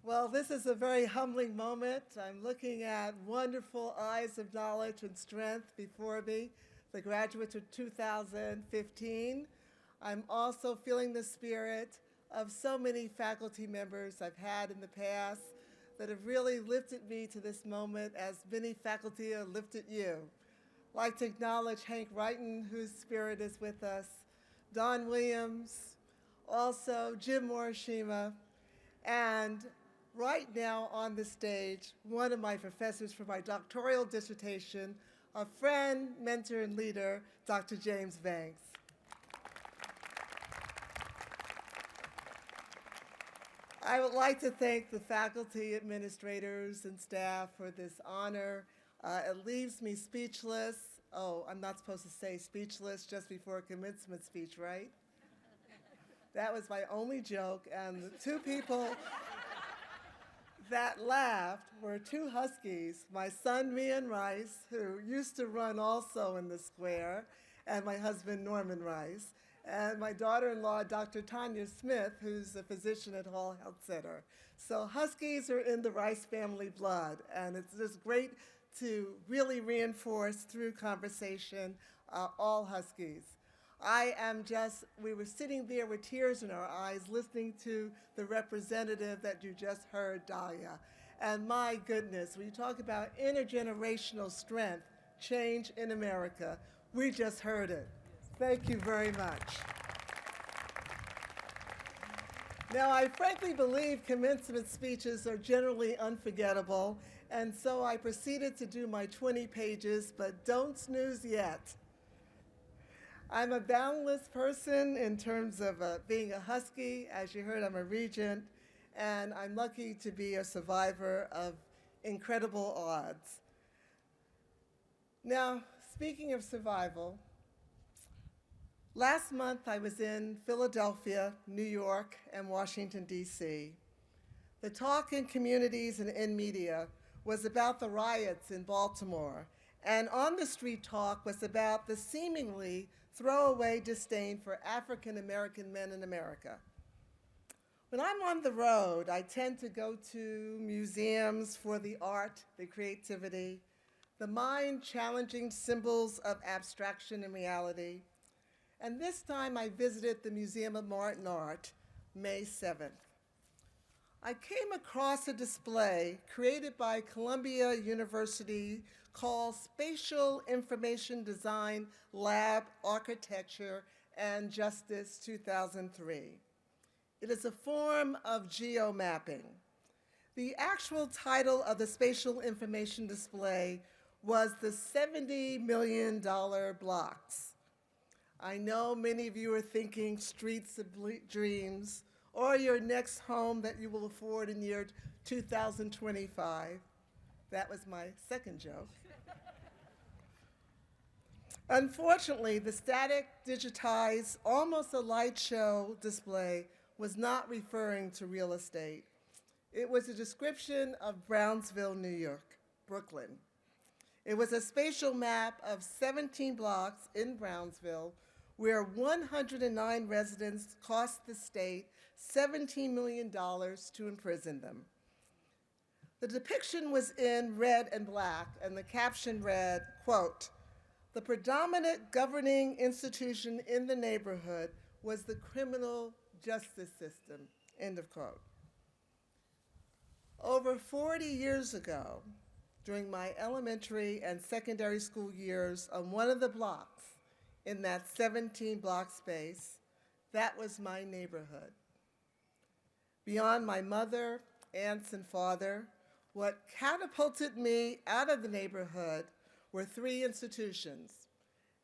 Well, this is a very humbling moment. I'm looking at wonderful eyes of knowledge and strength before me, the graduates of 2015. I'm also feeling the spirit of so many faculty members I've had in the past that have really lifted me to this moment as many faculty have lifted you. I'd like to acknowledge Hank Wrighton, whose spirit is with us, Don Williams, also Jim Morishima, and right now on the stage, one of my professors for my doctoral dissertation, a friend, mentor, and leader, Dr. James Banks. I would like to thank the faculty, administrators, and staff for this honor. It leaves me speechless. Oh, I'm not supposed to say speechless just before a commencement speech, right? That was my only joke, and the two people that laughed were two Huskies, my son, Mian Rice, who used to run also in the square, and my husband, Norman Rice, and my daughter-in-law, Dr. Tanya Smith, who's a physician at Hall Health Center. So Huskies are in the Rice family blood, and it's just great to really reinforce through conversation all Huskies. We were sitting there with tears in our eyes listening to the representative that you just heard, Dahlia. And my goodness, when you talk about intergenerational strength, change in America, we just heard it. Thank you very much. Now, I frankly believe commencement speeches are generally unforgettable, and so I proceeded to do my 20 pages, but don't snooze yet. I'm a boundless person in terms of being a Husky. As you heard, I'm a Regent, and I'm lucky to be a survivor of incredible odds. Now, speaking of survival, last month I was in Philadelphia, New York, and Washington, D.C. The talk in communities and in media was about the riots in Baltimore, and on the street talk was about the seemingly throwaway disdain for African American men in America. When I'm on the road, I tend to go to museums for the art, the creativity, the mind-challenging symbols of abstraction and reality. And this time I visited the Museum of Modern Art, May 7th. I came across a display created by Columbia University called Spatial Information Design Lab Architecture and Justice 2003. It is a form of geomapping. The actual title of the spatial information display was the $70 million blocks. I know many of you are thinking streets of dreams or your next home that you will afford in year 2025. That was my second joke. Unfortunately, the static, digitized, almost a light show display was not referring to real estate. It was a description of Brownsville, New York, Brooklyn. It was a spatial map of 17 blocks in Brownsville where 109 residents cost the state $17 million to imprison them. The depiction was in red and black, and the caption read, quote, "The predominant governing institution in the neighborhood was the criminal justice system," end of quote. Over 40 years ago, during my elementary and secondary school years on one of the blocks in that 17-block space, that was my neighborhood. Beyond my mother, aunts, and father, what catapulted me out of the neighborhood were three institutions: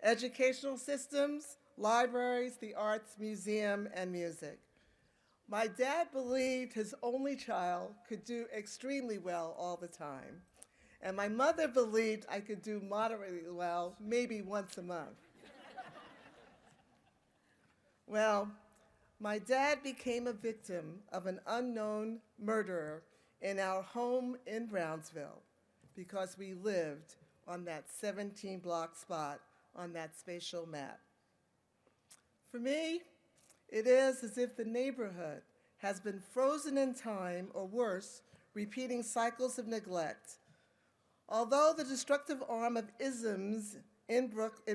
educational systems, libraries, the arts, museum, and music. My dad believed his only child could do extremely well all the time, and my mother believed I could do moderately well, maybe once a month. Well, my dad became a victim of an unknown murderer in our home in Brownsville because we lived on that 17-block spot on that spatial map. For me, it is as if the neighborhood has been frozen in time, or worse, repeating cycles of neglect. Although the destructive arm of isms in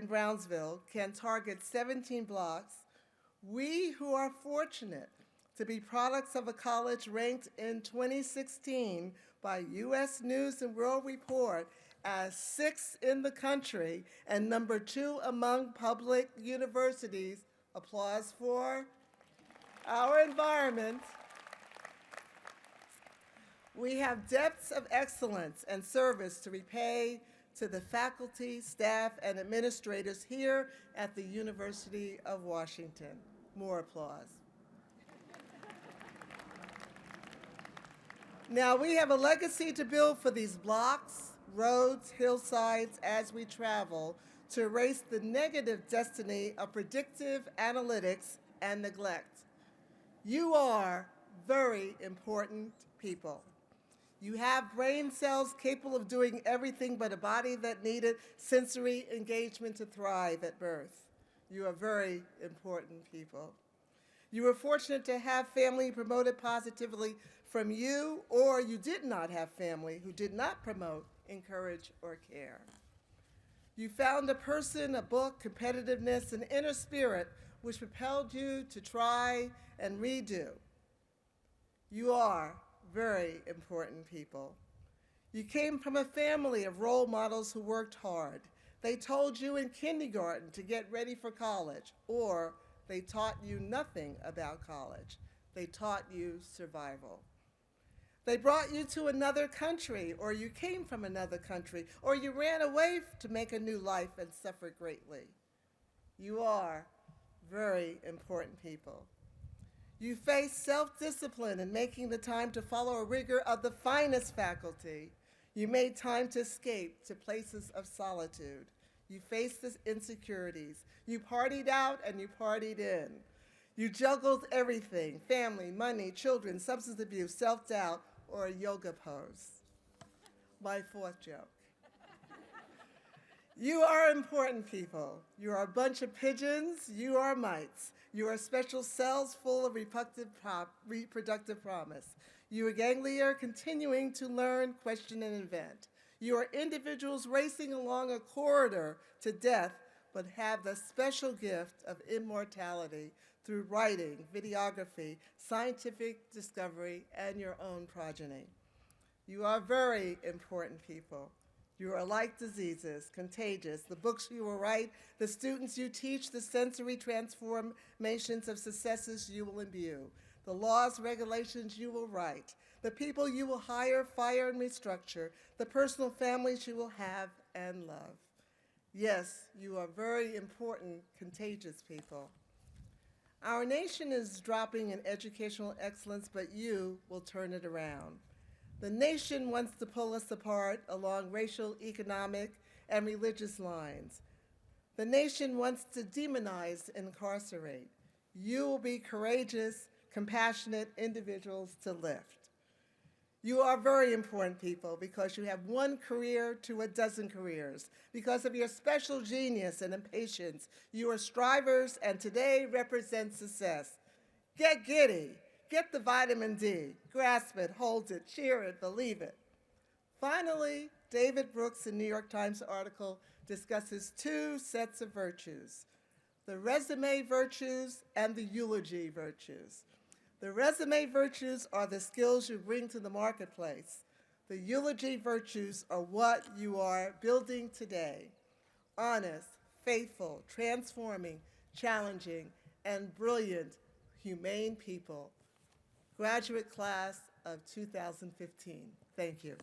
Brownsville can target 17 blocks, we who are fortunate to be products of a college ranked in 2016 by U.S. News and World Report as 6th in the country and number 2 among public universities. Applause for our environment. We have depths of excellence and service to repay to the faculty, staff, and administrators here at the University of Washington. More applause. Now, we have a legacy to build for these blocks, roads, hillsides as we travel to erase the negative destiny of predictive analytics and neglect. You are very important people. You have brain cells capable of doing everything but a body that needed sensory engagement to thrive at birth. You are very important people. You were fortunate to have family promoted positively from you, or you did not have family who did not promote, encourage, or care. You found a person, a book, competitiveness, an inner spirit which propelled you to try and redo. You are very important people. You came from a family of role models who worked hard. They told you in kindergarten to get ready for college, or they taught you nothing about college. They taught you survival. They brought you to another country, or you came from another country, or you ran away to make a new life and suffered greatly. You are very important people. You face self-discipline in making the time to follow a rigor of the finest faculty. You made time to escape to places of solitude. You faced the insecurities. You partied out and you partied in. You juggled everything: family, money, children, substance abuse, self-doubt, or a yoga pose. My fourth joke. You are important people. You are a bunch of pigeons. You are mites. You are special cells full of reproductive promise. You are ganglia continuing to learn, question, and invent. You are individuals racing along a corridor to death, but have the special gift of immortality through writing, videography, scientific discovery, and your own progeny. You are very important people. You are like diseases, contagious. The books you will write, the students you teach, the sensory transformations of successes you will imbue, the laws, regulations you will write, the people you will hire, fire, and restructure, the personal families you will have and love. Yes, you are very important, contagious people. Our nation is dropping in educational excellence, but you will turn it around. The nation wants to pull us apart along racial, economic, and religious lines. The nation wants to demonize and incarcerate. You will be courageous, compassionate individuals to lift. You are very important people because you have one career to a dozen careers. Because of your special genius and impatience, you are strivers and today represent success. Get giddy. Get the vitamin D. Grasp it, hold it, cheer it, believe it. Finally, David Brooks' New York Times article discusses two sets of virtues: the resume virtues and the eulogy virtues. The resume virtues are the skills you bring to the marketplace. The eulogy virtues are what you are building today: honest, faithful, transforming, challenging, and brilliant, humane people. Graduate class of 2015. Thank you.